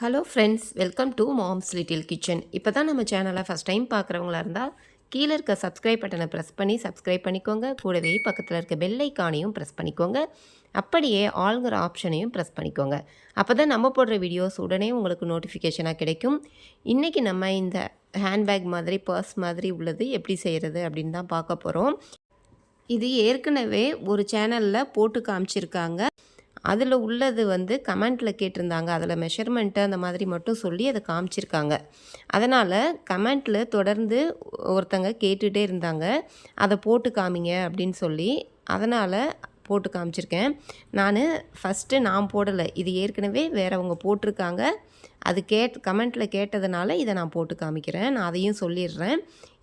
Hello friends, welcome to moms little kitchen. இப்போ தான் நம்ம சேனலை ஃபஸ்ட் டைம் பார்க்குறவங்களா இருந்தால் கீழே இருக்க சப்ஸ்கிரைப் பட்டனை ப்ரெஸ் பண்ணி சப்ஸ்கிரைப் பண்ணிக்கோங்க. கூடவே பக்கத்தில் இருக்க பெல் ஐக்கானையும் ப்ரெஸ் பண்ணிக்கோங்க. அப்படியே ஆல்ங்கிற ஆப்ஷனையும் ப்ரெஸ் பண்ணிக்கோங்க. அப்போ தான் நம்ம போடுற வீடியோஸ் உடனே உங்களுக்கு நோட்டிஃபிகேஷனாக கிடைக்கும். இன்றைக்கி நம்ம இந்த ஹேண்ட்பேக் மாதிரி பர்ஸ் மாதிரி உள்ளது எப்படி செய்கிறது அப்படின்னு தான் பார்க்க போகிறோம். இது ஏற்கனவே ஒரு சேனலில் போட்டு காமிச்சிருக்காங்க. அதில் உள்ளது வந்து கமெண்ட்டில் கேட்டிருந்தாங்க. அதில் மெஷர்மெண்ட்டு அந்த மாதிரி மட்டும் சொல்லி அதை காமிச்சிருக்காங்க. அதனால் கமெண்ட்டில் தொடர்ந்து ஒருத்தங்க கேட்டுகிட்டே இருந்தாங்க, அதை போட்டு காமிங்க அப்படின்னு சொல்லி. அதனால் போட்டு காமிச்சிருக்கேன். ஃபஸ்ட்டு நான் போடலை, இது ஏற்கனவே வேறவங்க போட்டிருக்காங்க. அது கமெண்ட்டில் கேட்டதுனால இதை நான் போட்டு காமிக்கிறேன். நான் அதையும் சொல்லிடுறேன்.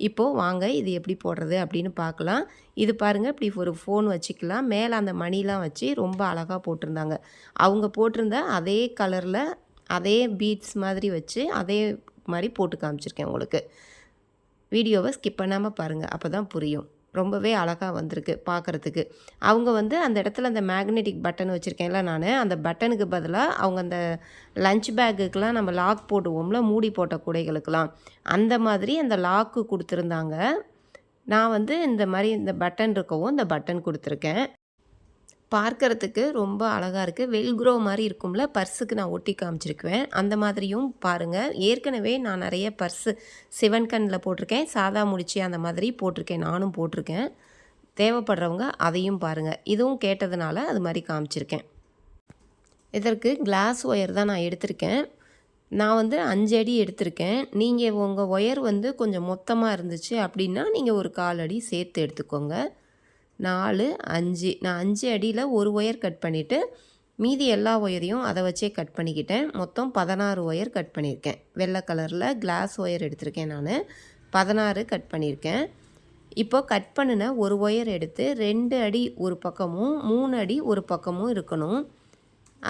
இப்போது வாங்க இது எப்படி போடுறது அப்படின்னு பார்க்கலாம். இது பாருங்கள், இப்படி ஒரு ஃபோன் வச்சுக்கலாம். மேலே அந்த மணிலாம் வச்சு ரொம்ப அழகாக போட்டிருந்தாங்க. அவங்க போட்டிருந்த அதே கலரில் அதே பீட்ஸ் மாதிரி வச்சு அதே மாதிரி போட்டு காமிச்சிருக்கேன் உங்களுக்கு. வீடியோவை ஸ்கிப் பண்ணாமல் பாருங்கள், அப்போ தான் புரியும். ரொம்பவே அழகாக வந்திருக்கு பார்க்குறதுக்கு. அவங்க வந்து அந்த இடத்துல அந்த மேக்னெட்டிக் பட்டன் வச்சுருக்கேன்ல அந்த பட்டனுக்கு பதிலாக அவங்க அந்த லஞ்ச் பேக்குக்கெலாம் நம்ம லாக் போடுவோம்ல, மூடி போட்ட கூடைகளுக்கெலாம், அந்த மாதிரி அந்த லாக்கு கொடுத்துருந்தாங்க. நான் வந்து இந்த மாதிரி இந்த பட்டன் இருக்கவும் இந்த பட்டன் கொடுத்துருக்கேன். பார்க்கறதுக்கு ரொம்ப அழகாக இருக்குது. வெல்க்ரோ மாதிரி இருக்கும்ல, பர்ஸுக்கு நான் ஒட்டி காமிச்சிருக்குவேன். அந்த மாதிரியும் பாருங்கள். ஏற்கனவே நான் நிறைய பர்ஸு சிவன்கண்ணில் போட்டிருக்கேன், சாதா முடிச்சு அந்த மாதிரி போட்டிருக்கேன், நானும் போட்டிருக்கேன். தேவைப்படுறவங்க அதையும் பாருங்கள். இதுவும் கேட்டதுனால அது மாதிரி காமிச்சிருக்கேன். இதற்கு கிளாஸ் ஒயர் தான் நான் எடுத்திருக்கேன். நான் வந்து 5 அடி எடுத்திருக்கேன். நீங்கள் உங்கள் ஒயர் வந்து கொஞ்சம் மொத்தமாக இருந்துச்சு அப்படின்னா நீங்கள் ஒரு 1/4 அடி சேர்த்து எடுத்துக்கோங்க. 4, 5 நான் 5 அடியில் ஒரு ஒயர் கட் பண்ணிவிட்டு மீதி எல்லா ஒயரையும் அதை வச்சே கட் பண்ணிக்கிட்டேன். மொத்தம் 16 ஒயர் கட் பண்ணியிருக்கேன். வெள்ளை கலரில் கிளாஸ் ஒயர் எடுத்திருக்கேன். நான் 16 கட் பண்ணியிருக்கேன். இப்போது கட் பண்ணின ஒரு ஒயர் எடுத்து 2 அடி ஒரு பக்கமும் 3 அடி ஒரு பக்கமும் இருக்கணும்.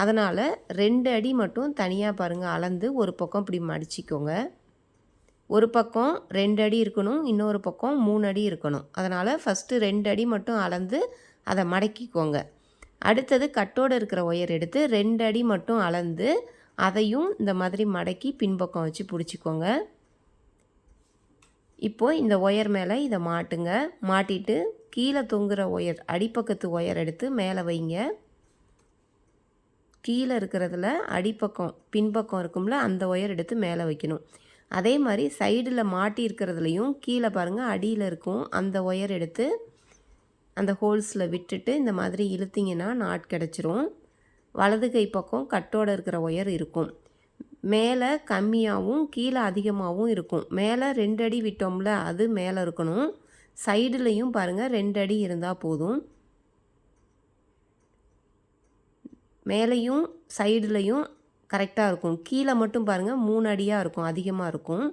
அதனால் 2 அடி மட்டும் தனியாக பாருங்கள் அளந்து ஒரு பக்கம் இப்படி மடிச்சிக்கோங்க. ஒரு பக்கம் 2 அடி இருக்கணும், இன்னொரு பக்கம் 3 அடி இருக்கணும். அதனால் ஃபஸ்ட்டு 2 அடி மட்டும் அளந்து அதை மடக்கிக்கோங்க. அடுத்தது கட்டோடு இருக்கிற ஒயர் எடுத்து 2 அடி மட்டும் அளந்து அதையும் இந்த மாதிரி மடக்கி பின்பக்கம் வச்சு பிடிச்சிக்கோங்க. இப்போது இந்த ஒயர் மேலே இதை மாட்டுங்க. மாட்டிட்டு கீழே தொங்குகிற ஒயர், அடிப்பக்கத்து ஒயர் எடுத்து மேலே வைங்க. கீழே இருக்கிறதுல அடிப்பக்கம் பின்பக்கம் இருக்கும்ல, அந்த ஒயர் எடுத்து மேலே வைக்கணும். அதே மாதிரி சைடில் மாட்டி இருக்கிறதுலையும் கீழே பாருங்கள் அடியில் இருக்கும், அந்த ஒயர் எடுத்து அந்த ஹோல்ஸில் விட்டுட்டு இந்த மாதிரி இழுத்திங்கன்னா நாட் கிடச்சிரும். வலது கை பக்கம் கட்டோடு இருக்கிற ஒயர் இருக்கும். மேலே கம்மியாகவும் கீழே அதிகமாகவும் இருக்கும். மேலே 2 அடி விட்டோம்ல, அது மேலே இருக்கணும். சைடுலேயும் பாருங்கள் 2 அடி இருந்தால் போதும். மேலேயும் சைடுலேயும் கரெக்டாக இருக்கும். கீழே மட்டும் பாருங்கள் 3 அடியாக இருக்கும், அதிகமாக இருக்கும்.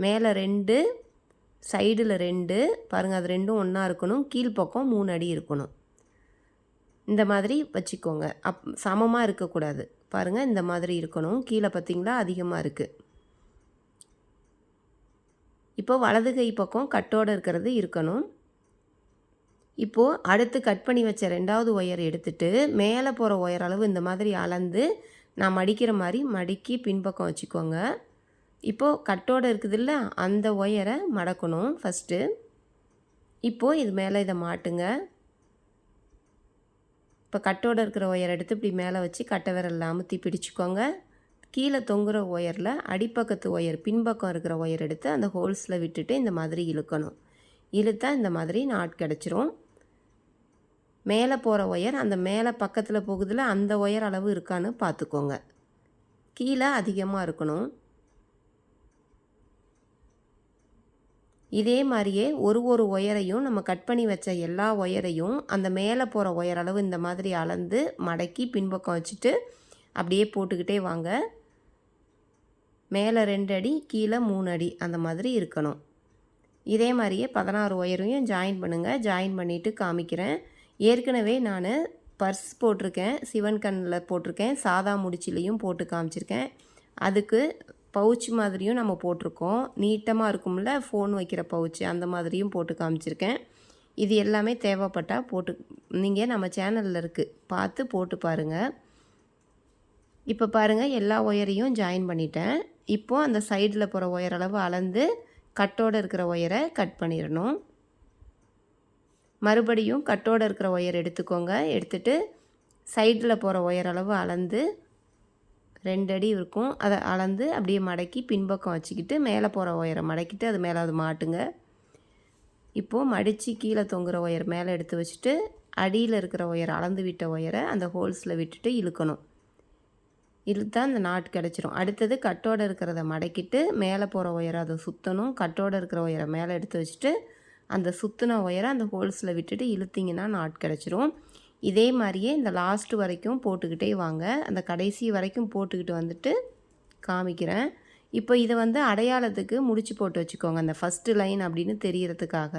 மேலே 2, சைடில் 2 பாருங்கள், அது ரெண்டும் ஒன்றா இருக்கணும். கீழ்ப்பக்கம் 3 அடி இருக்கணும். இந்த மாதிரி வச்சுக்கோங்க. சமமாக இருக்கக்கூடாது. பாருங்கள், இந்த மாதிரி இருக்கணும். கீழே பார்த்திங்களா அதிகமாக இருக்குது. இப்போ வலது கை பக்கம் கட்டோடு இருக்கிறது இருக்கணும். இப்போது அடுத்து கட் பண்ணி வச்ச 2வது ஒயர் எடுத்துகிட்டு மேலே போகிற ஒயர் அளவு இந்த மாதிரி அளந்து நான் மடிக்கிற மாதிரி மடிக்கி பின்பக்கம் வச்சுக்கோங்க. இப்போது கட்டோடு இருக்குதுல்ல, அந்த ஒயரை மடக்கணும் ஃபஸ்ட்டு. இப்போது இது மேலே இதை மாட்டுங்க. இப்போ கட்டோடு இருக்கிற ஒயர் எடுத்து இப்படி மேலே வச்சு கட்டை விரல் அமுத்தி பிடிச்சிக்கோங்க. கீழே தொங்குகிற ஒயரில் அடிப்பக்கத்து ஒயர் பின்பக்கம் இருக்கிற ஒயர் எடுத்து அந்த ஹோல்ஸில் விட்டுட்டு இந்த மாதிரி இழுக்கணும். இழுத்தா இந்த மாதிரி நாட் கிடச்சிரும். மேலே போகிற ஒயர் அந்த மேலே பக்கத்தில் போகுதுல, அந்த ஒயர் அளவு இருக்கான்னு பார்த்துக்கோங்க. கீழே அதிகமாக இருக்கணும். இதே மாதிரியே ஒரு ஒயரையும் நம்ம கட் பண்ணி வச்ச எல்லா ஒயரையும் அந்த மேலே போகிற ஒயர் அளவு இந்த மாதிரி அளந்து மடக்கி பின்பக்கம் வச்சுட்டு அப்படியே போட்டுக்கிட்டே வாங்க. மேலே 2 அடி கீழே 3 அடி அந்த மாதிரி இருக்கணும். இதே மாதிரியே 16 ஒயரையும் ஜாயின் பண்ணுங்கள். ஜாயின் பண்ணிவிட்டு காமிக்கிறேன். ஏற்கனவே நான் பர்ஸ் போட்டிருக்கேன், சிவன்கண்ணில் போட்டிருக்கேன், சாதா முடிச்சிலையும் போட்டு காமிச்சிருக்கேன். அதுக்கு பவுச் மாதிரியும் நம்ம போட்டிருக்கோம். நீட்டமாக இருக்கும்ல ஃபோன் வைக்கிற பவுச்சு, அந்த மாதிரியும் போட்டு காமிச்சிருக்கேன். இது எல்லாமே தேவைப்பட்டால் நீங்கள் நம்ம சேனலில் இருக்குது, பார்த்து போட்டு பாருங்கள். இப்போ பாருங்கள் எல்லா ஒயரையும் ஜாயின் பண்ணிட்டேன். இப்போது அந்த சைடில் போகிற ஒயர் அளவு அளந்து கட்டோடு இருக்கிற ஒயரை கட் பண்ணிடணும். மறுபடியும் கட்டோடு இருக்கிற ஒயர் எடுத்துக்கோங்க. எடுத்துகிட்டு சைடில் போகிற ஒயர் அளவு அளந்து 2 அடி இருக்கும். அதை அளந்து அப்படியே மடக்கி பின்பக்கம் வச்சுக்கிட்டு மேலே போகிற ஒயரை மடக்கிட்டு அது மேலே அது மாட்டுங்க. இப்போது மடித்து கீழே தொங்குற ஒயர் மேலே எடுத்து வச்சுட்டு அடியில் இருக்கிற ஒயர் அளந்து விட்ட ஒயரை அந்த ஹோல்ஸில் விட்டுட்டு இழுக்கணும். இழுத்தா அந்த நாட் கிடச்சிரும். அடுத்தது கட்டோடு இருக்கிறத மடக்கிட்டு மேலே போகிற ஒயரை அதை சுற்றணும். கட்டோடு இருக்கிற ஒயரை மேலே எடுத்து வச்சுட்டு அந்த சுற்றின ஒயரை அந்த ஹோல்ஸில் விட்டுட்டு இழுத்திங்கன்னா நாட் கிடச்சிரும். இதே மாதிரியே இந்த லாஸ்ட்டு வரைக்கும் போட்டுக்கிட்டே வாங்க. அந்த கடைசி வரைக்கும் போட்டுக்கிட்டு வந்துட்டு காமிக்கிறேன். இப்போ இதை அடையாளத்துக்கு முடிச்சு போட்டு வச்சுக்கோங்க, அந்த ஃபஸ்ட்டு லைன் அப்படின்னு தெரியறதுக்காக.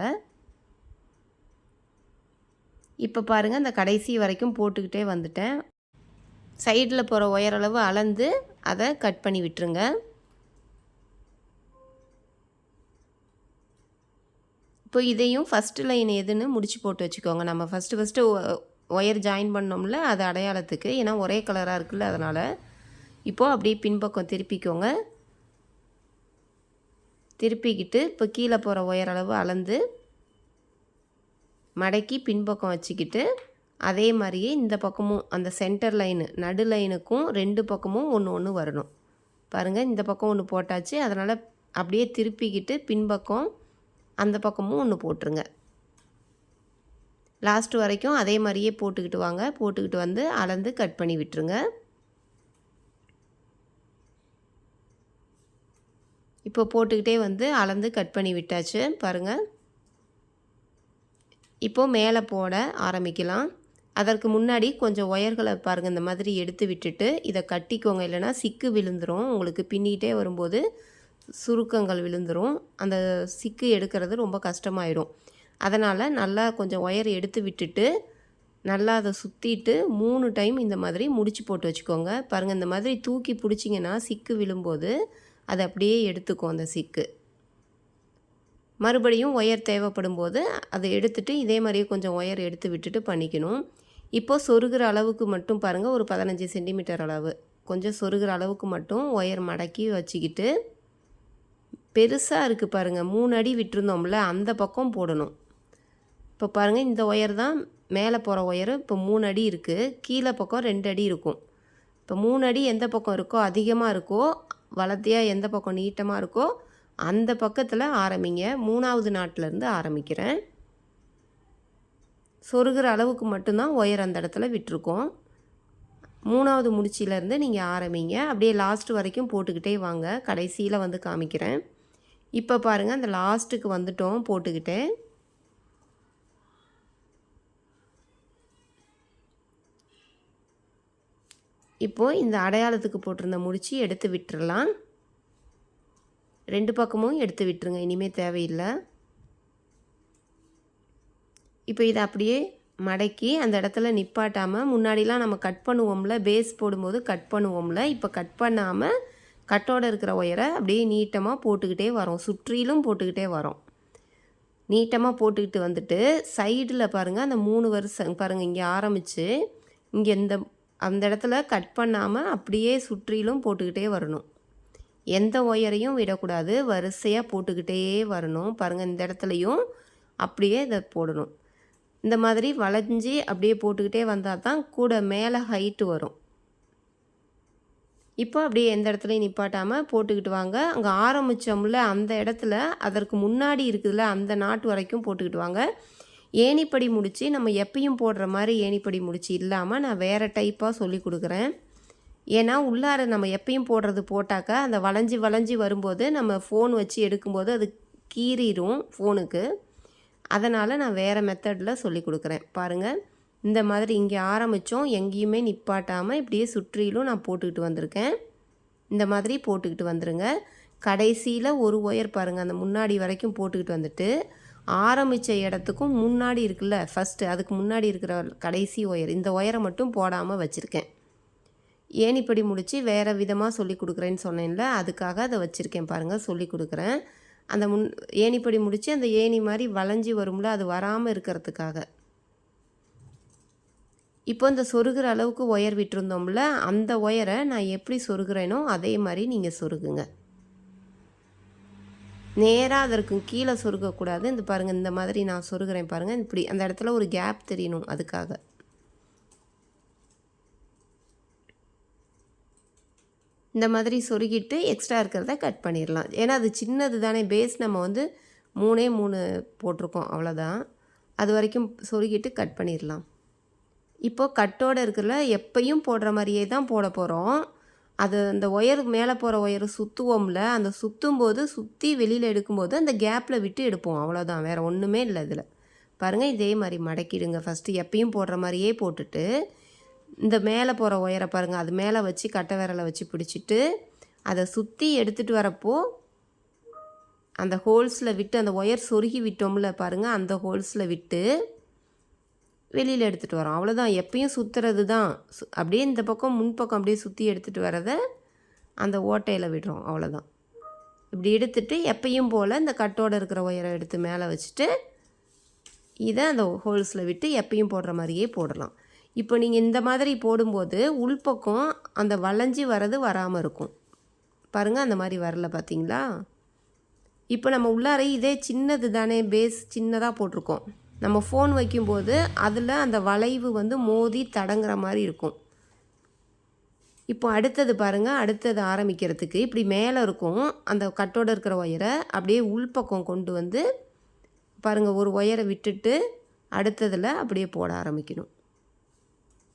இப்போ பாருங்கள், அந்த கடைசி வரைக்கும் போட்டுக்கிட்டே வந்துட்டேன். சைடில் போகிற ஒயர் அளவு அளந்து அதை கட் பண்ணி விட்டுருங்க. இப்போ இதையும் ஃபஸ்ட்டு லைன் எதுன்னு முடிச்சு போட்டு வச்சுக்கோங்க. நம்ம ஃபஸ்ட்டு ஒயர் ஜாயின் பண்ணோம்ல, அது அடையாளத்துக்கு. ஏன்னா ஒரே கலராக இருக்குல்ல, அதனால். இப்போது அப்படியே பின்பக்கம் திருப்பிக்கோங்க. திருப்பிக்கிட்டு இப்போ கீழே போகிற ஒயர் அளவு அளந்து மடக்கி பின்பக்கம் வச்சுக்கிட்டு அதே மாதிரியே இந்த பக்கமும் அந்த சென்டர் லைனு நடு லைனுக்கும் 2 பக்கமும் ஒன்று வரணும். பாருங்கள், இந்த பக்கம் ஒன்று போட்டாச்சு. அதனால் அப்படியே திருப்பிக்கிட்டு பின்பக்கம் அந்த பக்கமும் ஒன்று போட்டுருங்க. லாஸ்ட்டு வரைக்கும் அதே மாதிரியே போட்டுக்கிட்டு வாங்க. போட்டுக்கிட்டு வந்து அளந்து கட் பண்ணி விட்டுருங்க. இப்போ போட்டுக்கிட்டே வந்து அளந்து கட் பண்ணி விட்டாச்சு. பாருங்கள், இப்போது மேலே போட ஆரம்பிக்கலாம். அதற்கு முன்னாடி கொஞ்சம் ஒயர்களை பாருங்கள் இந்த மாதிரி எடுத்து விட்டுட்டு இதை கட்டிக்கோங்க. இல்லைனா சிக்கு விழுந்துடும். உங்களுக்கு பின்னிகிட்டே வரும்போது சுருக்கங்கள் விழுந்துடும். அந்த சிக்கு எடுக்கிறது ரொம்ப கஷ்டமாயிடும். அதனால் நல்லா கொஞ்சம் ஒயர் எடுத்து விட்டுட்டு நல்லா அதை சுற்றிட்டு 3 டைம் இந்த மாதிரி முடிச்சு போட்டு வச்சுக்கோங்க. பாருங்கள், இந்த மாதிரி தூக்கி பிடிச்சிங்கன்னா சிக்கு விழும்போது அது அப்படியே எடுத்துக்கும் அந்த சிக்கு. மறுபடியும் ஒயர் தேவைப்படும் போது அதை எடுத்துகிட்டு இதே மாதிரியே கொஞ்சம் ஒயர் எடுத்து விட்டுட்டு பண்ணிக்கணும். இப்போது சொருகிற அளவுக்கு மட்டும் பாருங்கள், ஒரு 15 சென்டிமீட்டர் அளவு கொஞ்சம் சொருகிற அளவுக்கு மட்டும் ஒயர் மடக்கி வச்சுக்கிட்டு பெருசாக இருக்குது பாருங்கள், 3 அடி விட்டுருந்தோம்ல, அந்த பக்கம் போடணும். இப்போ பாருங்கள், இந்த ஒயர் தான் மேலே போகிற ஒயரு. இப்போ 3 அடி இருக்குது. கீழே பக்கம் 2 அடி இருக்கும். இப்போ 3 அடி எந்த பக்கம் இருக்கோ அதிகமாக இருக்கோ, வலத்தையாக எந்த பக்கம் நீட்டமாக இருக்கோ அந்த பக்கத்தில் ஆரம்பிங்க. 3வது நாட்டிலேருந்து ஆரம்பிக்கிறேன். சொருகிற அளவுக்கு மட்டும்தான் ஒயர் அந்த இடத்துல விட்டுருக்கோம். 3வது முடிச்சிலேருந்து நீங்கள் ஆரம்பிங்க. அப்படியே லாஸ்ட்டு வரைக்கும் போட்டுக்கிட்டே வாங்க. கடைசியில் காமிக்கிறேன். இப்போ பாருங்கள், அந்த லாஸ்ட்டுக்கு வந்துட்டோம் போட்டுக்கிட்டேன். இப்போது இந்த அடையாளத்துக்கு போட்டிருந்த முடிச்சு எடுத்து விட்டுறலாம். 2 பக்கமும் எடுத்து விட்டுருங்க, இனிமேல் தேவையில்லை. இப்போ இதை அப்படியே மடக்கி அந்த இடத்துல நிப்பாட்டாமல், முன்னாடிலாம் நம்ம கட் பண்ணுவோம்ல, பேஸ் போடும்போது கட் பண்ணுவோம்ல, இப்போ கட் பண்ணாமல் கட்டோடு இருக்கிற ஒயரை அப்படியே நீட்டமாக போட்டுக்கிட்டே வரோம். சுற்றிலும் போட்டுக்கிட்டே வரோம். நீட்டமாக போட்டுக்கிட்டு வந்துட்டு சைடில் பாருங்கள், அந்த 3 வருஷம் பாருங்கள், இங்கே ஆரம்பித்து இங்கே அந்த இடத்துல கட் பண்ணாமல் அப்படியே சுற்றிலும் போட்டுக்கிட்டே வரணும். எந்த ஒயரையும் விடக்கூடாது, வரிசையாக போட்டுக்கிட்டே வரணும். பாருங்கள், இந்த இடத்துலையும் அப்படியே இதை போடணும். இந்த மாதிரி வளைஞ்சி அப்படியே போட்டுக்கிட்டே வந்தால் தான் கூட மேலே ஹைட்டு வரும். இப்போ அப்படியே எந்த இடத்துலையும் நிப்பாட்டாமல் போட்டுக்கிட்டு வாங்க. அங்கே ஆரம்பித்தோம்ல அந்த இடத்துல அதற்கு முன்னாடி இருக்குதுல்ல அந்த நாட்டு வரைக்கும் போட்டுக்கிட்டு வாங்க. ஏணிப்படி முடிச்சு நம்ம எப்பயும் போடுற மாதிரி ஏணிப்படி முடிச்சு இல்லாமல் நான் வேறு டைப்பாக சொல்லி கொடுக்குறேன். ஏன்னா உள்ளார நம்ம எப்பயும் போடுறது போட்டாக்கா அந்த வளைஞ்சி வளைஞ்சி வரும்போது நம்ம ஃபோன் வச்சு எடுக்கும்போது அது கீறிடும் ஃபோனுக்கு. அதனால் நான் வேறு மெத்தடில் சொல்லி கொடுக்குறேன். பாருங்கள், இந்த மாதிரி இங்கே ஆரம்பித்தோம், எங்கேயுமே நிப்பாட்டாமல் இப்படியே சுற்றிலும் நான் போட்டுக்கிட்டு வந்திருக்கேன். இந்த மாதிரி போட்டுக்கிட்டு வந்துடுங்க. கடைசியில் ஒரு ஒயர் பாருங்கள், அந்த முன்னாடி வரைக்கும் போட்டுக்கிட்டு வந்துட்டு ஆரம்பித்த இடத்துக்கும் முன்னாடி இருக்குல்ல ஃபஸ்ட்டு, அதுக்கு முன்னாடி இருக்கிற கடைசி ஒயர், இந்த ஒயரை மட்டும் போடாமல் வச்சுருக்கேன். ஏணிப்படி முடித்து வேறு விதமாக சொல்லி கொடுக்குறேன்னு சொன்னேன்ல, அதுக்காக அதை வச்சுருக்கேன். பாருங்கள், சொல்லி கொடுக்குறேன். அந்த ஏணிப்படி முடித்து அந்த ஏணி மாதிரி வளைஞ்சி வரும்ல, அது வராமல் இருக்கிறதுக்காக. இப்போ இந்த சொருகிற அளவுக்கு ஒயர் விட்டுருந்தோம்ல, அந்த ஒயரை நான் எப்படி சொருகிறேனோ அதே மாதிரி நீங்கள் சொருகுங்க. நேராக அதற்கு கீழே சொருகக்கூடாது. இந்த பாருங்கள், இந்த மாதிரி நான் சொருகிறேன் பாருங்கள். இப்படி அந்த இடத்துல ஒரு கேப் தெரியணும், அதுக்காக. இந்த மாதிரி சொருகிட்டு எக்ஸ்ட்ரா இருக்கிறத கட் பண்ணிடலாம். ஏன்னா அது சின்னது தானே, பேஸ் நம்ம வந்து 3 போட்டிருக்கோம், அவ்வளோதான். அது வரைக்கும் சொருகிட்டு கட் பண்ணிடலாம். இப்போது கட்டோடு இருக்கிறல எப்பையும் போடுற மாதிரியே தான் போட போகிறோம். அது அந்த ஒயர் மேலே போகிற ஒயர் சுற்றுவோம்ல, அந்த சுற்றும்போது சுற்றி வெளியில் எடுக்கும்போது அந்த கேப்பில் விட்டு எடுப்போம், அவ்வளோதான். வேறு ஒன்றுமே இல்லை இதில். பாருங்கள், இதே மாதிரி மடக்கிடுங்க. ஃபஸ்ட்டு எப்பயும் போடுற மாதிரியே போட்டுட்டு இந்த மேலே போகிற ஒயரை பாருங்கள், அது மேலே வச்சு கட்டை விரலை வச்சு பிடிச்சிட்டு அதை சுற்றி எடுத்துகிட்டு வரப்போ அந்த ஹோல்ஸில் விட்டு, அந்த ஒயர் சொருகி விட்டோம்ல பாருங்கள், அந்த ஹோல்ஸில் விட்டு வெளியில் எடுத்துகிட்டு வரோம், அவ்வளோதான். எப்பயும் சுற்றுறது தான். அப்படியே இந்த பக்கம் முன்பக்கம் அப்படியே சுற்றி எடுத்துகிட்டு வரதை அந்த ஓட்டையில் விடுறோம், அவ்வளோதான். இப்படி எடுத்துகிட்டு எப்பயும் போல் இந்த கட்டோடு இருக்கிற ஒயரை எடுத்து மேலே வச்சுட்டு இதை அந்த ஹோல்ஸில் விட்டு எப்பயும் போடுற மாதிரியே போடலாம். இப்போ நீங்கள் இந்த மாதிரி போடும்போது உள்பக்கம் அந்த வளைஞ்சி வரது வராமல் இருக்கும். பாருங்கள், அந்த மாதிரி வரல பார்த்தீங்களா? இப்போ நம்ம உள்ளார இதே சின்னது தானே, பேஸ் சின்னதாக போட்டிருக்கோம். நம்ம ஃபோன் வைக்கும்போது அதில் அந்த வளைவு வந்து மோதி தடங்குற மாதிரி இருக்கும். இப்போ அடுத்தது பாருங்கள், அடுத்தது ஆரம்பிக்கிறதுக்கு இப்படி மேலே இருக்கும் அந்த கட்டோடு இருக்கிற ஒயரை அப்படியே உள்பக்கம் கொண்டு வந்து பாருங்கள், ஒரு ஒயரை விட்டுட்டு அடுத்ததில் அப்படியே போட ஆரம்பிக்கணும்.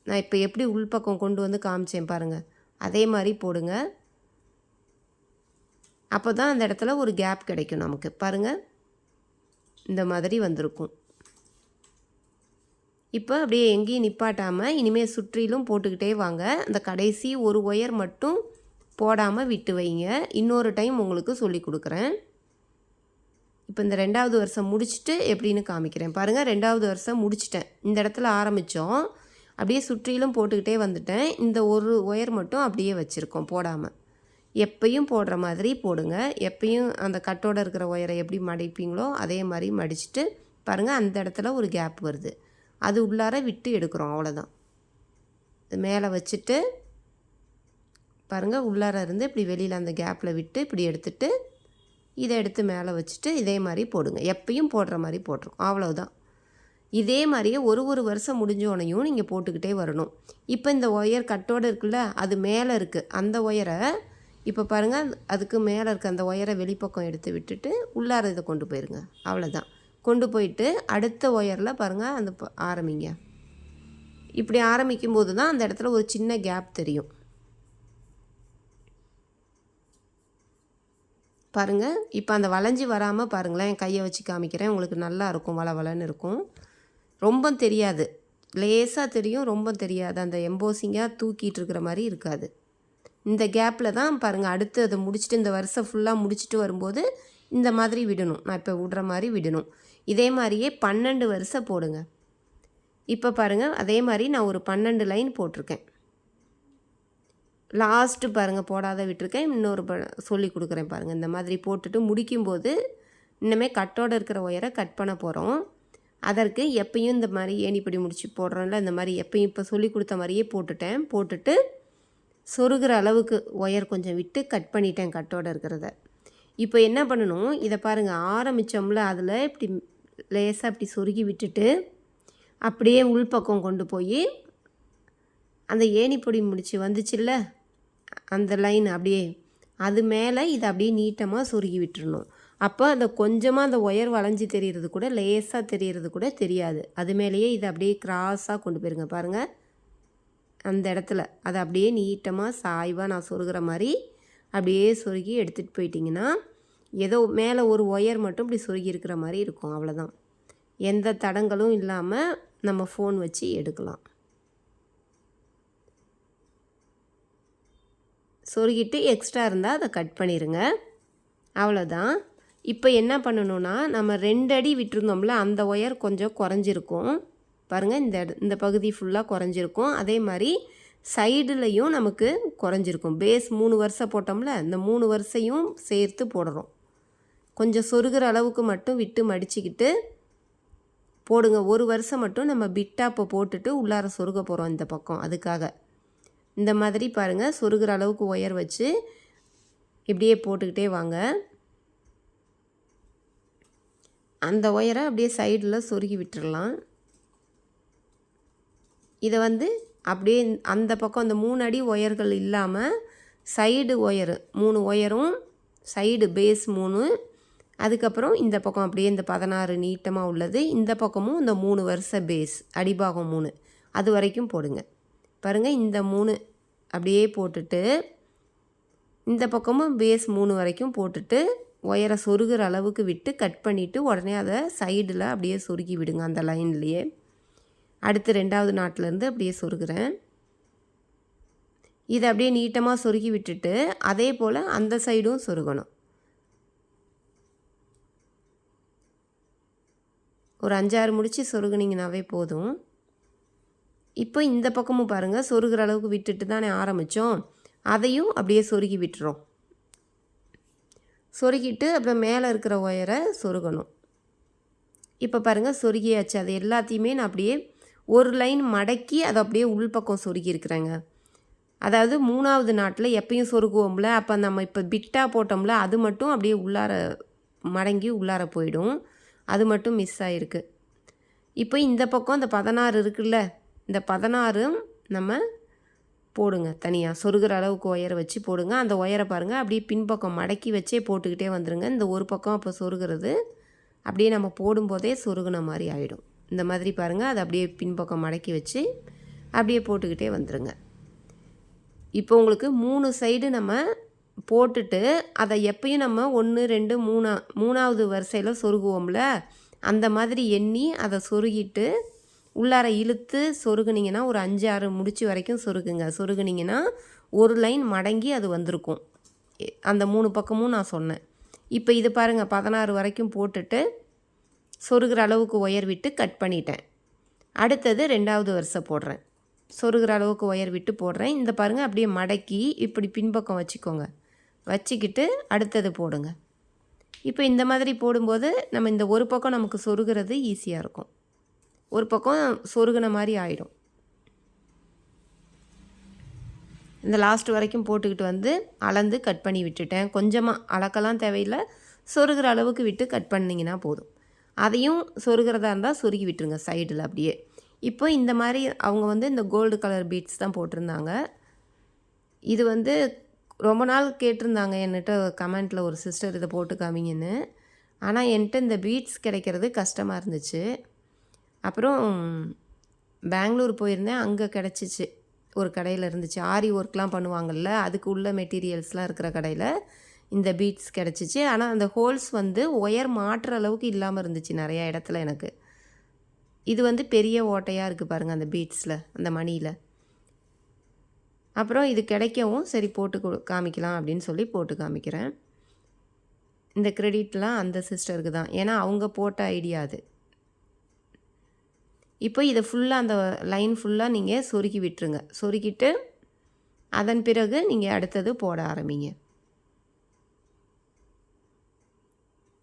நான் இப்போ எப்படி உள்பக்கம் கொண்டு வந்து காமிச்சேன் பாருங்கள், அதே மாதிரி போடுங்க. அப்போ தான் அந்த இடத்துல ஒரு கேப் கிடைக்கும் நமக்கு. பாருங்கள், இந்த மாதிரி வந்திருக்கும். இப்போ அப்படியே எங்கேயும் நிப்பாட்டாமல் இனிமேல் சுற்றிலும் போட்டுக்கிட்டே வாங்க. அந்த கடைசி ஒரு ஒயர் மட்டும் போடாமல் விட்டு வைங்க. இன்னொரு டைம் உங்களுக்கு சொல்லி கொடுக்குறேன். இப்போ இந்த 2வது வருஷம் முடிச்சுட்டு எப்படின்னு காமிக்கிறேன் பாருங்கள். 2வது வருஷம் முடிச்சிட்டேன். இந்த இடத்துல ஆரம்பித்தோம், அப்படியே சுற்றிலும் போட்டுக்கிட்டே வந்துட்டேன். இந்த ஒரு ஒயர் மட்டும் அப்படியே வச்சுருக்கோம் போடாமல். எப்பயும் போடுற மாதிரி போடுங்க. எப்பயும் அந்த கட்டோடு இருக்கிற ஒயரை எப்படி மடிப்பீங்களோ அதே மாதிரி மடிச்சுட்டு பாருங்கள், அந்த இடத்துல ஒரு கேப் வருது, அது உள்ளார விட்டு எடுக்கிறோம், அவ்வளோதான். மேலே வச்சுட்டு பாருங்கள், உள்ளார இருந்து இப்படி வெளியில் அந்த கேப்பில் விட்டு இப்படி எடுத்துட்டு இதை எடுத்து மேலே வச்சுட்டு இதே மாதிரி போடுங்க. எப்பயும் போடுற மாதிரி போட்டிருக்கோம், அவ்வளோதான். இதே மாதிரியே ஒரு வருஷம் முடிஞ்சோனையும் நீங்கள் போட்டுக்கிட்டே வரணும். இப்போ இந்த ஒயர் கட்டோடு இருக்குல்ல, அது மேலே இருக்குது, அந்த ஒயரை இப்போ பாருங்கள், அதுக்கு மேலே இருக்க அந்த ஒயரை வெளிப்பக்கம் எடுத்து விட்டுட்டு உள்ளார இதை கொண்டு போயிருங்க, அவ்வளோதான். கொண்டு போயிட்டு அடுத்த ஒயரில் பாருங்கள் அந்த ஆரம்பிங்க. இப்படி ஆரம்பிக்கும்போது தான் அந்த இடத்துல ஒரு சின்ன கேப் தெரியும். பாருங்கள், இப்போ அந்த வளைஞ்சி வராமல் பாருங்களேன், என் கையை வச்சு காமிக்கிறேன், உங்களுக்கு நல்லா இருக்கும், வளவளன்னு இருக்கும். ரொம்ப தெரியாது, லேசாக தெரியும், ரொம்ப தெரியாது. அந்த எம்போசிங்காக தூக்கிட்டு இருக்கிற மாதிரி இருக்காது. இந்த கேப்பில் தான் பாருங்கள், அடுத்து அதை முடிச்சுட்டு இந்த வருஷம் ஃபுல்லாக முடிச்சுட்டு வரும்போது இந்த மாதிரி விடணும். நான் இப்போ விடுற மாதிரி விடணும். இதே மாதிரியே 12 வருஷம் போடுங்க. இப்போ பாருங்கள், அதே மாதிரி நான் ஒரு 12 லைன் போட்டிருக்கேன். லாஸ்ட்டு பாருங்கள் போடாத விட்டுருக்கேன். இன்னொரு சொல்லி கொடுக்குறேன் பாருங்கள். இந்த மாதிரி போட்டுட்டு முடிக்கும்போது இன்னுமே கட்டோடு இருக்கிற ஒயரை கட் பண்ண போகிறோம். அதற்கு எப்பயும் இந்த மாதிரி ஏணிப்படி முடிச்சு போடுறோம்ல, இந்த மாதிரி எப்பயும் இப்போ சொல்லி கொடுத்த மாதிரியே போட்டுட்டு சொருகிற அளவுக்கு ஒயர் கொஞ்சம் விட்டு கட் பண்ணிட்டேன் கட்டோடு இருக்கிறத. இப்போ என்ன பண்ணணும், இதை பாருங்கள், ஆரம்பித்தோம்ல அதில் இப்படி லேசாக இப்படி சொருகி விட்டுட்டு அப்படியே உள்பக்கம் கொண்டு போய் அந்த ஏணிப்பொடி முடிச்சு வந்துச்சுல்ல அந்த லைன், அப்படியே அது மேலே இதை அப்படியே நீட்டமாக சொருகி விட்டுறணும். அப்போ அந்த கொஞ்சமாக அந்த ஒயர் வளைஞ்சி தெரிகிறது கூட, லேசாக தெரிகிறது கூட தெரியாது. அது மேலேயே இதை அப்படியே கிராஸாக கொண்டு போயிருங்க பாருங்கள். அந்த இடத்துல அதை அப்படியே நீட்டமாக சாய்வாக நான் சொருகிற மாதிரி அப்படியே சொருகி எடுத்துகிட்டு போயிட்டிங்கன்னா ஏதோ மேலே ஒரு ஒயர் மட்டும் இப்படி சொருகி இருக்கிற மாதிரி இருக்கும், அவ்வளோதான். எந்த தடங்களும் இல்லாமல் நம்ம ஃபோன் வச்சு எடுக்கலாம். சொருகிட்டு எக்ஸ்ட்ரா இருந்தால் அதை கட் பண்ணிடுங்க, அவ்வளோதான். இப்போ என்ன பண்ணணுன்னா, நம்ம 2 அடி விட்டுருந்தோம்ல, அந்த ஒயர் கொஞ்சம் குறைஞ்சிருக்கும் பாருங்கள். இந்த பகுதி ஃபுல்லாக குறைஞ்சிருக்கும். அதே மாதிரி சைடுலையும் நமக்கு குறைஞ்சிருக்கும். பேஸ் 3 வருஷம் போட்டோம்ல, இந்த 3 வருஷையும் சேர்த்து போடுறோம். கொஞ்சம் சொருகிற அளவுக்கு மட்டும் விட்டு மடிச்சுக்கிட்டு போடுங்க. ஒரு வருஷம் மட்டும் நம்ம பிட்டாப்பை போட்டுட்டு உள்ளார சொருக போகிறோம் இந்த பக்கம். அதுக்காக இந்த மாதிரி பாருங்கள், சொருகிற அளவுக்கு ஒயர் வச்சு இப்படியே போட்டுக்கிட்டே வாங்க. அந்த ஒயரை அப்படியே சைடில் சொருகி விட்டுடலாம். இதை வந்து அப்படியே அந்த பக்கம் அந்த 3 அடி ஒயர்கள் இல்லாமல் சைடு ஒயரு 3 ஒயரும், சைடு பேஸ் 3, அதுக்கப்புறம் இந்த பக்கம் அப்படியே இந்த 16 நீட்டமாக உள்ளது, இந்த பக்கமும் இந்த 3 வருஷ பேஸ் அடிபாகம் 3 அது வரைக்கும் போடுங்க. பாருங்கள், இந்த 3 அப்படியே போட்டுட்டு இந்த பக்கமும் பேஸ் 3 வரைக்கும் போட்டுட்டு ஒயரை சொருகிற அளவுக்கு விட்டு கட் பண்ணிவிட்டு உடனே அதை சைடில் அப்படியே சொருகி விடுங்க. அந்த லைன்லேயே அடுத்து 2வது நாட்டிலேருந்து அப்படியே சொருகிறேன். இதை அப்படியே நீட்டமாக சொருகி விட்டுட்டு அதே போல் அந்த சைடும் சொருகணும். ஒரு 5-6 முடிச்சு சொருகுனிங்கனாவே போதும். இப்போ இந்த பக்கமும் பாருங்கள், சொருகிற அளவுக்கு விட்டுட்டு தானே ஆரம்பித்தோம், அதையும் அப்படியே சொருகி விட்டுறோம். சொருகிட்டு அப்புறம் மேலே இருக்கிற ஒயரை சொருகணும். இப்போ பாருங்கள், சொருகியாச்சு. அது எல்லாத்தையுமே நான் அப்படியே ஒரு லைன் மடக்கி அதை அப்படியே உள்பக்கம் சொருகியிருக்கிறேங்க. அதாவது 3வது நாட்டில் எப்பயும் சொருகுவோம்ல, அப்போ நம்ம இப்போ பிட்டாக போட்டோம்ல, அது மட்டும் அப்படியே உள்ளார மடங்கி உள்ளார போயிடும். அது மட்டும் மிஸ் ஆகிருக்கு. இப்போ இந்த பக்கம் இந்த 16 இருக்குல்ல, இந்த 16 நம்ம போடுங்க. தனியாக சொருகிற அளவுக்கு ஒயரை வச்சு போடுங்க. அந்த ஒயரை பாருங்கள் அப்படியே பின்பக்கம் மடக்கி வச்சே போட்டுக்கிட்டே வந்துடுங்க. இந்த ஒரு பக்கம் அப்போ சொருகிறது அப்படியே நம்ம போடும்போதே சொருகுன மாதிரி ஆகிடும். இந்த மாதிரி பாருங்கள், அதை அப்படியே பின்பக்கம் மடக்கி வச்சு அப்படியே போட்டுக்கிட்டே வந்துடுங்க. இப்போ உங்களுக்கு 3 சைடு நம்ம போட்டுட்டு அதை எப்பயும் நம்ம 1 2 3வது வரிசையில் சொருகுவோம்ல, அந்த மாதிரி எண்ணி அதை சொருகிட்டு உள்ளார இழுத்து சொருகுனிங்கன்னா ஒரு 5-6 முடிச்சு வரைக்கும் சொருகுங்க. சொருகுனிங்கன்னா ஒரு லைன் மடங்கி அது வந்திருக்கும். அந்த 3 பக்கமும் நான் சொன்னேன். இப்போ இது பாருங்கள், 16 வரைக்கும் போட்டுட்டு சொருகிற அளவுக்கு ஒயர் விட்டு கட் பண்ணிட்டேன். அடுத்தது 2வது வரிசை போடுறேன். சொருகிற அளவுக்கு ஒயர் விட்டு போடுறேன். இந்த பாருங்கள், அப்படியே மடக்கி இப்படி பின்பக்கம் வச்சுக்கோங்க. வச்சுக்கிட்டு அடுத்தது போடுங்க. இப்போ இந்த மாதிரி போடும்போது நம்ம இந்த ஒரு பக்கம் நமக்கு சொருகிறது ஈஸியாக இருக்கும். ஒரு பக்கம் சொருகின மாதிரி ஆகிடும். இந்த லாஸ்ட் வரைக்கும் போட்டுக்கிட்டு வந்து அளந்து கட் பண்ணி விட்டுட்டேன். கொஞ்சமாக அளக்கலாம் தேவையில்லை, சொருகிற அளவுக்கு விட்டு கட் பண்ணிங்கன்னா போதும். அதையும் சொருகிறதா இருந்தால் சொருகி விட்டுருங்க சைடில் அப்படியே. இப்போ இந்த மாதிரி அவங்க வந்து இந்த கோல்டு கலர் பீட்ஸ் தான் போட்டிருந்தாங்க. இது வந்து ரொம்ப நாள் கேட்டிருந்தாங்க என்கிட்ட கமெண்ட்டில் ஒரு சிஸ்டர், இதை போட்டு காமிங்கன்னு. ஆனால் என்கிட்ட இந்த பீட்ஸ் கிடைக்கிறது கஷ்டமாக இருந்துச்சு. அப்புறம் பெங்களூர் போயிருந்தேன், அங்கே கிடச்சிச்சு. ஒரு கடையில் இருந்துச்சு, ஆரி ஒர்க்லாம் பண்ணுவாங்கள்ல, அதுக்கு உள்ள மெட்டீரியல்ஸ்லாம் இருக்கிற கடையில் இந்த பீட்ஸ் கிடச்சிச்சு. ஆனால் அந்த ஹோல்ஸ் வந்து ஒயர் மாட்டுற அளவுக்கு இல்லாமல் இருந்துச்சு நிறையா இடத்துல எனக்கு. இது வந்து பெரிய ஓட்டையாக இருக்குது பாருங்கள் அந்த பீட்ஸில், அந்த மணியில். அப்புறம் இது கிடைக்கவும் சரி போட்டு காமிக்கலாம் அப்படின்னு சொல்லி போட்டு காமிக்கிறேன். இந்த கிரெடிட்லாம் அந்த சிஸ்டருக்கு தான், ஏன்னா அவங்க போட்ட ஐடியா அது. இப்போ இதை ஃபுல்லாக அந்த லைன் ஃபுல்லாக நீங்கள் சொருகி விட்டுருங்க. சொருகிட்டு அதன் பிறகு நீங்கள் அடுத்தது போட ஆரம்பிங்க.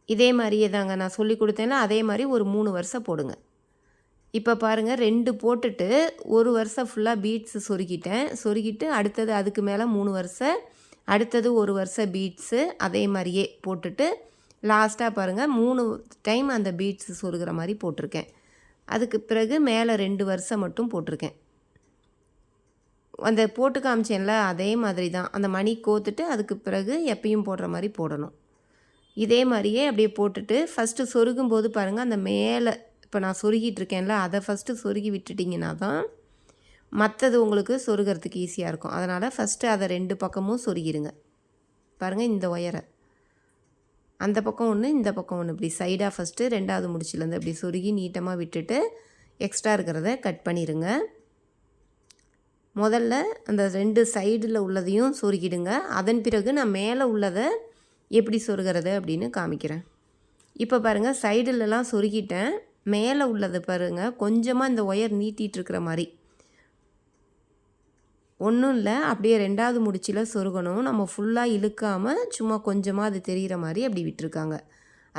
இதே மாதிரியே தாங்க நான் சொல்லி கொடுத்தேன்னா அதே மாதிரி ஒரு 3 வருஷம் போடுங்க. இப்போ பாருங்கள், 2 போட்டுட்டு ஒரு வருஷம் ஃபுல்லாக பீட்ஸு சொருகிட்டேன். சொருகிட்டு அடுத்தது அதுக்கு மேலே 3 வருஷம், அடுத்தது ஒரு வருஷம் பீட்ஸு அதே மாதிரியே போட்டுட்டு லாஸ்ட்டாக பாருங்கள் 3 டைம் அந்த பீட்ஸு சொருகிற மாதிரி போட்டிருக்கேன். அதுக்கு பிறகு மேலே 2 வருஷம் மட்டும் போட்டிருக்கேன். அந்த போட்டு காமிச்சேன்ல அதே மாதிரி தான். அந்த மணி கோத்துட்டு அதுக்கு பிறகு எப்பயும் போடுற மாதிரி போடணும். இதே மாதிரியே அப்படியே போட்டுட்டு ஃபஸ்ட்டு சொருகும்போது பாருங்கள், அந்த மேலே இப்போ நான் சொருகிட்டு இருக்கேன்ல அதை ஃபஸ்ட்டு சொருகி விட்டுட்டிங்கன்னா தான் மற்றது உங்களுக்கு சொருகிறதுக்கு ஈஸியாக இருக்கும். அதனால் ஃபஸ்ட்டு அதை 2 பக்கமும் சொருகிடுங்க. பாருங்கள், இந்த ஒயரை அந்த பக்கம் ஒன்று இந்த பக்கம் ஒன்று இப்படி சைடாக ஃபஸ்ட்டு 2வது முடிச்சிலேருந்து அப்படி சொருகி நீட்டமாக விட்டுட்டு எக்ஸ்ட்ரா இருக்கிறத கட் பண்ணிடுங்க. முதல்ல அந்த 2 சைடில் உள்ளதையும் சொருகிடுங்க. அதன் பிறகு நான் மேலே உள்ளதை எப்படி சொருகிறது அப்படின்னு காமிக்கிறேன். இப்போ பாருங்கள், சைடுலலாம் சொருகிட்டேன். மேலே உள்ளது பாருங்கள், கொஞ்சமாக இந்த ஒயர் நீட்டிகிட்டு இருக்கிற மாதிரி. ஒன்றும் இல்லை, அப்படியே 2வது முடிச்சில் சொருகணும். நம்ம ஃபுல்லாக இழுக்காமல் சும்மா கொஞ்சமாக அது தெரிகிற மாதிரி அப்படி விட்டுருக்காங்க.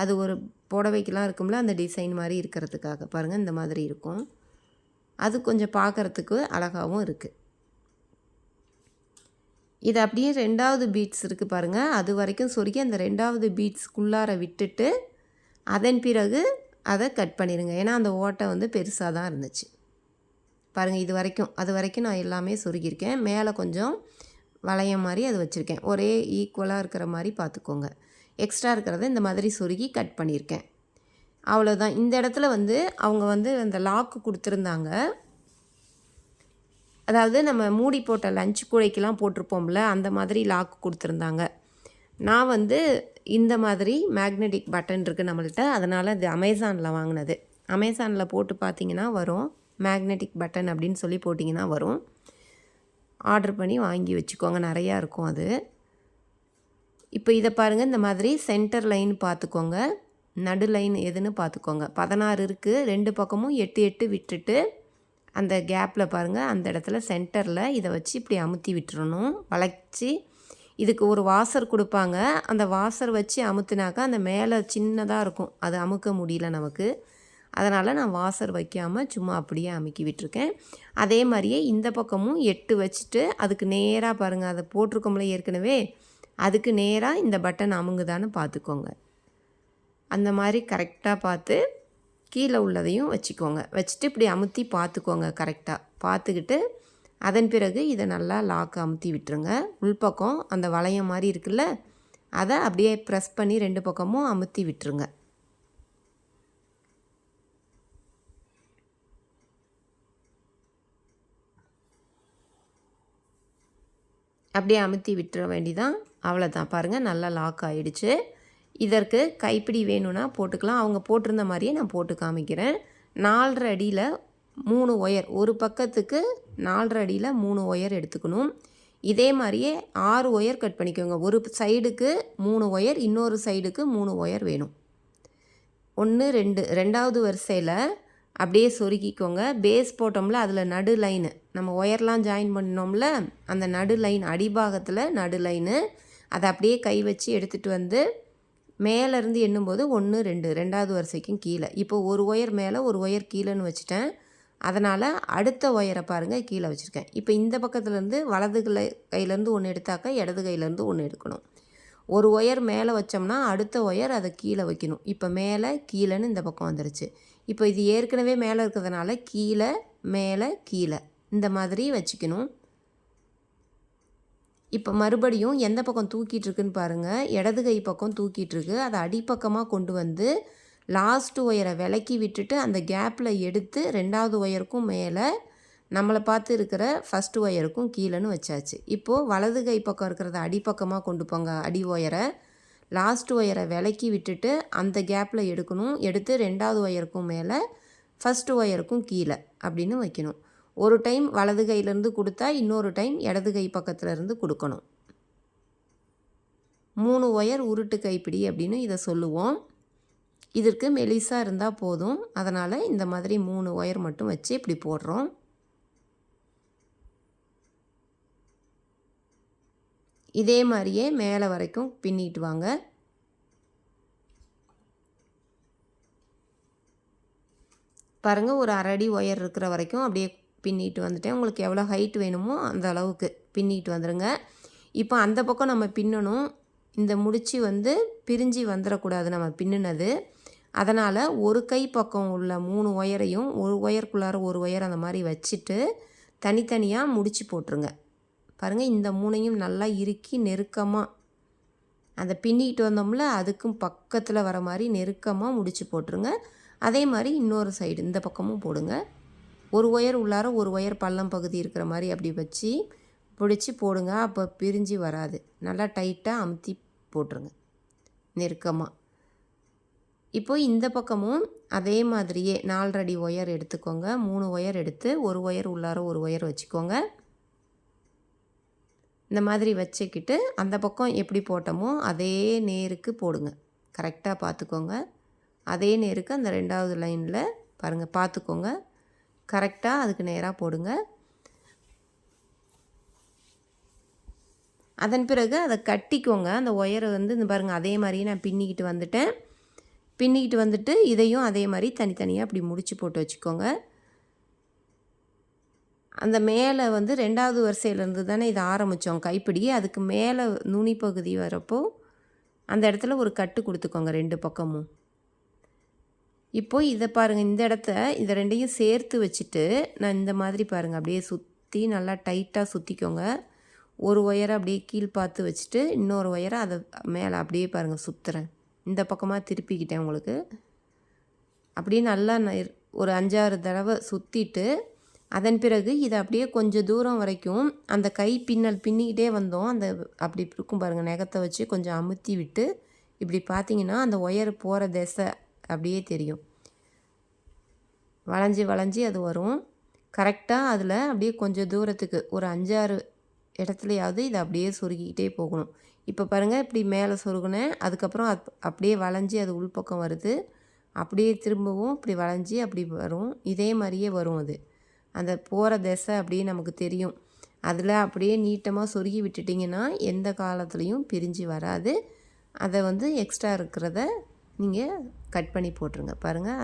அது ஒரு புடவைக்கெலாம் இருக்கும்ல அந்த டிசைன் மாதிரி இருக்கிறதுக்காக பாருங்கள் இந்த மாதிரி இருக்கும். அது கொஞ்சம் பார்க்குறதுக்கு அழகாகவும் இருக்குது. இது அப்படியே 2வது பீட்ஸ் இருக்குது பாருங்கள், அது வரைக்கும் சொருகி அந்த 2வது பீட்ஸ்க்குள்ளார விட்டுட்டு அதன் பிறகு அதை கட் பண்ணிடுங்க. ஏன்னா அந்த ஓட்டை வந்து பெருசாக தான் இருந்துச்சு பாருங்கள். அது வரைக்கும் நான் எல்லாமே சொருகியிருக்கேன். மேலே கொஞ்சம் வளையம் மாதிரி அது வச்சுருக்கேன். ஒரே ஈக்குவலாக இருக்கிற மாதிரி பார்த்துக்கோங்க. எக்ஸ்ட்ரா இருக்கிறத இந்த மாதிரி சொருகி கட் பண்ணியிருக்கேன். அவ்வளோதான். இந்த இடத்துல வந்து அவங்க வந்து அந்த லாக்கு கொடுத்துருந்தாங்க. அதாவது நம்ம மூடி போட்ட லஞ்ச் கூடைக்கெலாம் போட்டிருப்போம்ல, அந்த மாதிரி லாக்கு கொடுத்துருந்தாங்க. நான் வந்து இந்த மாதிரி மேக்னெட்டிக் பட்டன் இருக்குது நம்மள்கிட்ட, அதனால் இது அமேசானில் வாங்கினது. அமேசானில் போட்டு பார்த்தீங்கன்னா வரும், மேக்னெட்டிக் பட்டன் அப்படின்னு சொல்லி போட்டிங்கன்னா வரும். ஆர்டர் பண்ணி வாங்கி வச்சுக்கோங்க, நிறையா இருக்கும் அது. இப்போ இதை பாருங்கள், இந்த மாதிரி சென்டர் லைன் பார்த்துக்கோங்க, நடு லைன் எதுன்னு பார்த்துக்கோங்க. 16 இருக்குது, 2 பக்கமும் 8 8 விட்டுட்டு அந்த கேப்பில் பாருங்கள், அந்த இடத்துல சென்டரில் இதை வச்சு இப்படி அமுத்தி விட்டுறணும், வளைச்சி. இதுக்கு ஒரு வாசர் கொடுப்பாங்க, அந்த வாசர் வச்சு அமுத்துனாக்கா அந்த மேலே சின்னதாக இருக்கும், அது அமுக்க முடியல நமக்கு. அதனால் நான் வாசர் வைக்காமல் சும்மா அப்படியே அமுக்கி விட்டுருக்கேன். அதே மாதிரியே இந்த பக்கமும் 8 வச்சுட்டு அதுக்கு நேராக பாருங்கள், அதை போட்டிருக்கோம்ல ஏற்கனவே, அதுக்கு நேராக இந்த பட்டன் அமுங்குதான்னு பார்த்துக்கோங்க. அந்த மாதிரி கரெக்டாக பார்த்து கீழே உள்ளதையும் வச்சுக்கோங்க. வச்சுட்டு இப்படி அமுத்தி பார்த்துக்கோங்க, கரெக்டாக பார்த்துக்கிட்டு அதன் பிறகு இதை நல்லா லாக் அமுத்தி விட்டுருங்க. உள்பக்கம் அந்த வளையம் மாதிரி இருக்குல்ல, அதை அப்படியே ப்ரெஸ் பண்ணி 2 பக்கமும் அமுத்தி விட்டுருங்க. அப்படியே அமுத்தி விட்டுற வேண்டிதான். அவ்வளோதான் பாருங்கள், நல்லா லாக் ஆகிடுச்சு. இதற்கு கைப்பிடி வேணும்னா போட்டுக்கலாம். அவங்க போட்டிருந்த மாதிரியே நான் போட்டு காமிக்கிறேன். 4.5 அடியில் 3 ஒயர், ஒரு பக்கத்துக்கு 4.5 அடியில் 3 ஒயர் எடுத்துக்கணும். இதே மாதிரியே 6 ஒயர் கட் பண்ணிக்கோங்க. ஒரு சைடுக்கு 3 ஒயர், இன்னொரு சைடுக்கு 3 ஒயர் வேணும். 1 2 2வது வரிசையில் அப்படியே சொருக்கிக்கோங்க. பேஸ் போட்டோம்ல, அதில் நடு லைனு நம்ம ஒயர்லாம் ஜாயின் பண்ணோம்ல, அந்த நடு லைன் அடிபாகத்தில் நடு லைனு, அதை அப்படியே கை வச்சு எடுத்துகிட்டு வந்து மேலேருந்து எண்ணும்போது 1 2 2வது வரிசைக்கும் கீழே. இப்போ ஒரு ஒயர் மேலே ஒரு ஒயர் கீழேன்னு வச்சுட்டேன். அதனால் அடுத்த ஒயரை பாருங்கள் கீழே வச்சுருக்கேன். இப்போ இந்த பக்கத்துலேருந்து வலது கையிலேருந்து 1 எடுத்தாக்கா இடது கையிலேருந்து 1 எடுக்கணும். ஒரு ஒயர் மேலே வச்சோம்னா அடுத்த ஒயர் அதை கீழே வைக்கணும். இப்போ மேலே கீழேன்னு இந்த பக்கம் வந்துருச்சு. இப்போ இது ஏற்கனவே மேலே இருக்கிறதுனால கீழே மேலே கீழே இந்த மாதிரி வச்சுக்கணும். இப்போ மறுபடியும் எந்த பக்கம் தூக்கிட்டு இருக்குன்னு பாருங்கள், இடது கை பக்கம் தூக்கிட்டுருக்கு. அதை அடிப்பக்கமாக கொண்டு வந்து லாஸ்ட்டு ஒயரை விலக்கி விட்டுட்டு அந்த கேப்பில் எடுத்து 2வது ஒயருக்கும் மேலே நம்மளை பார்த்து இருக்கிற ஃபஸ்ட்டு ஒயருக்கும் கீழேன்னு வச்சாச்சு. இப்போது வலது கை பக்கம் இருக்கிறத அடிப்பக்கமாக கொண்டு போங்க, அடி ஒயரை. லாஸ்ட்டு ஒயரை விலக்கி விட்டுட்டு அந்த கேப்பில் எடுக்கணும். எடுத்து 2வது ஒயருக்கும் மேலே ஃபஸ்ட்டு ஒயருக்கும் கீழே அப்படின்னு வைக்கணும். ஒரு டைம் வலது கையிலேருந்து கொடுத்தா இன்னொரு டைம் இடது கை பக்கத்துலேருந்து கொடுக்கணும். 3 ஒயர் உருட்டு கைப்பிடி அப்படின்னு இதை சொல்லுவோம். இதற்கு மெலிசாக இருந்தால் போதும், அதனால் இந்த மாதிரி 3 ஒயர் மட்டும் வச்சு இப்படி போடுறோம். இதே மாதிரியே மேலே வரைக்கும் பின்னிட்டு வாங்க. பாருங்கள், ஒரு 1/2 அடி ஒயர் இருக்கிற வரைக்கும் அப்படியே பின்னிட்டு வந்துட்டேன். உங்களுக்கு எவ்வளோ ஹைட் வேணுமோ அந்த அளவுக்கு பின்னிட்டு வந்துடுங்க. இப்போ அந்த பக்கம் நம்ம பின்னணும். இந்த முடிச்சு வந்து பிரிஞ்சு வந்துடக்கூடாது நம்ம பின்னினது. அதனால் ஒரு கை பக்கம் உள்ள 3 ஒயரையும் ஒரு ஒயருக்குள்ளார ஒரு ஒயர் அந்த மாதிரி வச்சுட்டு தனித்தனியாக முடிச்சு போட்டுருங்க. பாருங்கள், இந்த 3ஐயும் நல்லா இறுக்கி நெருக்கமாக அந்த பின்னிக்கிட்டு வந்தோம்ல அதுக்கும் பக்கத்தில் வர மாதிரி நெருக்கமாக முடிச்சு போட்டுருங்க. அதே மாதிரி இன்னொரு சைடு இந்த பக்கமும் போடுங்க. ஒரு ஒயர் உள்ளார ஒரு ஒயர் பள்ளம் பகுதி இருக்கிற மாதிரி அப்படி வச்சு பிடிச்சி போடுங்க. அப்போ பிரிஞ்சு வராது. நல்லா டைட்டாக அமுத்தி போட்டுருங்க நெருக்கமாக. இப்போ இந்த பக்கமும் அதே மாதிரியே 4.5 அடி ஒயர் எடுத்துக்கோங்க. 3 ஒயர் எடுத்து ஒரு ஒயர் உள்ளார ஒரு ஒயர் வச்சுக்கோங்க. இந்த மாதிரி வச்சுக்கிட்டு அந்த பக்கம் எப்படி போட்டோமோ அதே நேருக்கு போடுங்க. கரெக்டாக பார்த்துக்கோங்க. அதே நேருக்கு அந்த 2வது லைனில் பாருங்கள் பார்த்துக்கோங்க. கரெக்டாக அதுக்கு நேராக போடுங்க. அதன் பிறகு அதை கட்டிக்கோங்க. அந்த ஒயரை வந்து இந்த பாருங்கள் அதே மாதிரியே நான் பின்னிக்கிட்டு வந்துட்டேன். பின்னிக்கிட்டு வந்துட்டு இதையும் அதே மாதிரி தனித்தனியாக அப்படி முடிச்சு போட்டு வச்சுக்கோங்க. அந்த மேலே வந்து 2வது வரிசையிலேருந்து தானே இதை ஆரம்பித்தோம் கைப்பிடி. அதுக்கு மேலே நுனி பகுதி வரப்போ அந்த இடத்துல ஒரு கட்டு கொடுத்துக்கோங்க 2 பக்கமும். இப்போது இதை பாருங்கள், இந்த இடத்த இந்த 2யும் சேர்த்து வச்சுட்டு நான் இந்த மாதிரி பாருங்கள் அப்படியே சுற்றி நல்லா டைட்டாக சுற்றிக்கோங்க. ஒரு ஒயரை அப்படியே கீழ் பார்த்து வச்சுட்டு இன்னொரு ஒயரை அதை மேலே அப்படியே பாருங்கள் சுற்றுறேன். இந்த பக்கமாக திருப்பிக்கிட்டேன் உங்களுக்கு. அப்படியே நல்லா ஒரு 5-6 தடவை சுற்றிட்டு அதன் பிறகு இதை அப்படியே கொஞ்சம் தூரம் வரைக்கும் அந்த கை பின்னல் பின்னிக்கிட்டே வந்தோம். அந்த அப்படி இருக்கும் பாருங்கள், நகத்தை வச்சு கொஞ்சம் அமுத்தி விட்டு இப்படி பார்த்தீங்கன்னா அந்த ஒயர் போகிற திசை அப்படியே தெரியும். வளைஞ்சி வளைஞ்சி அது வரும். கரெக்டாக அதில் அப்படியே கொஞ்சம் தூரத்துக்கு ஒரு 5-6 இடத்துலையாவது இதை அப்படியே சொருகிக்கிட்டே போகணும். இப்போ பாருங்கள், இப்படி மேலே சொருகினேன். அதுக்கப்புறம் அப்படியே வளைஞ்சி அது உள்பக்கம் வருது. அப்படியே திரும்பவும் இப்படி வளைஞ்சி அப்படி வரும். இதே மாதிரியே வரும். அது அந்த போகிற திசை அப்படியே நமக்கு தெரியும். அதில் அப்படியே நீட்டமாக சொருகி விட்டுட்டிங்கன்னா எந்த காலத்துலேயும் பிரிஞ்சு வராது. அதை வந்து எக்ஸ்ட்ரா இருக்கிறத நீங்கள் கட் பண்ணி போட்டுருங்க. பாருங்கள்,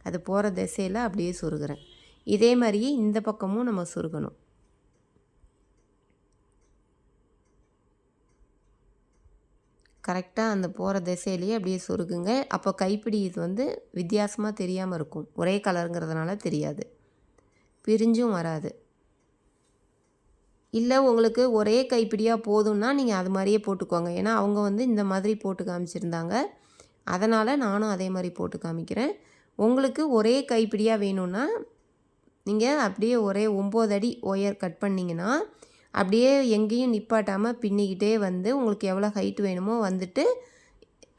அது போகிற திசையில் அப்படியே சொருகிறேன். இதே மாதிரியே இந்த பக்கமும் நம்ம சொருகணும். கரெக்டாக அந்த போகிற திசையிலேயே அப்படியே சொருகுங்க. அப்போ கைப்பிடி இது வந்து வித்தியாசமாக தெரியாமல் இருக்கும். ஒரே கலருங்கிறதுனால தெரியாது, பிரிஞ்சும் வராது. இல்லை உங்களுக்கு ஒரே கைப்பிடியாக போதும்னா நீங்கள் அது மாதிரியே போட்டுக்கோங்க. ஏன்னா அவங்க வந்து இந்த மாதிரி போட்டு காமிச்சிருந்தாங்க, அதனால் நானும் அதே மாதிரி போட்டு காமிக்கிறேன். உங்களுக்கு ஒரே கைப்பிடியாக வேணும்னா நீங்கள் அப்படியே ஒரே 9 அடி ஒயர் கட் பண்ணிங்கன்னா அப்படியே எங்கேயும் நிப்பாட்டாமல் பின்னிக்கிட்டே வந்து உங்களுக்கு எவ்வளோ ஹைட் வேணுமோ வந்துட்டு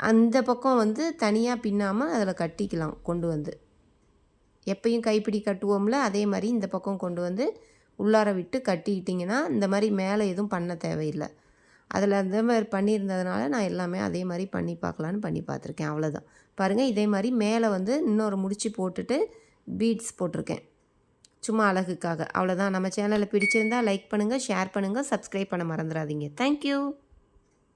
அந்த பக்கம் வந்து தனியாக பின்னாமல் அதில் கட்டிக்கலாம். கொண்டு வந்து எப்பயும் கைப்பிடி கட்டுவோம்ல, அதே மாதிரி இந்த பக்கம் கொண்டு வந்து உள்ளார விட்டு கட்டிக்கிட்டிங்கன்னா இந்த மாதிரி மேலே எதுவும் பண்ண தேவையில்லை. அதில் அந்த மாதிரி பண்ணியிருந்ததுனால நான் எல்லாமே அதே மாதிரி பண்ணி பார்க்கலான்னு பண்ணி பார்த்துருக்கேன். அவ்வளோதான். பாருங்கள், இதே மாதிரி மேலே வந்து இன்னொரு முடிச்சு போட்டுட்டு பீட்ஸ் போட்டிருக்கேன் சும்மா அழகுக்காக. அவ்வளோதான். நம்ம சேனலை பிடிச்சிருந்தால் லைக் பண்ணுங்கள், ஷேர் பண்ணுங்கள், சப்ஸ்கிரைப் பண்ண மறந்துடாதீங்க. தேங்க்யூ.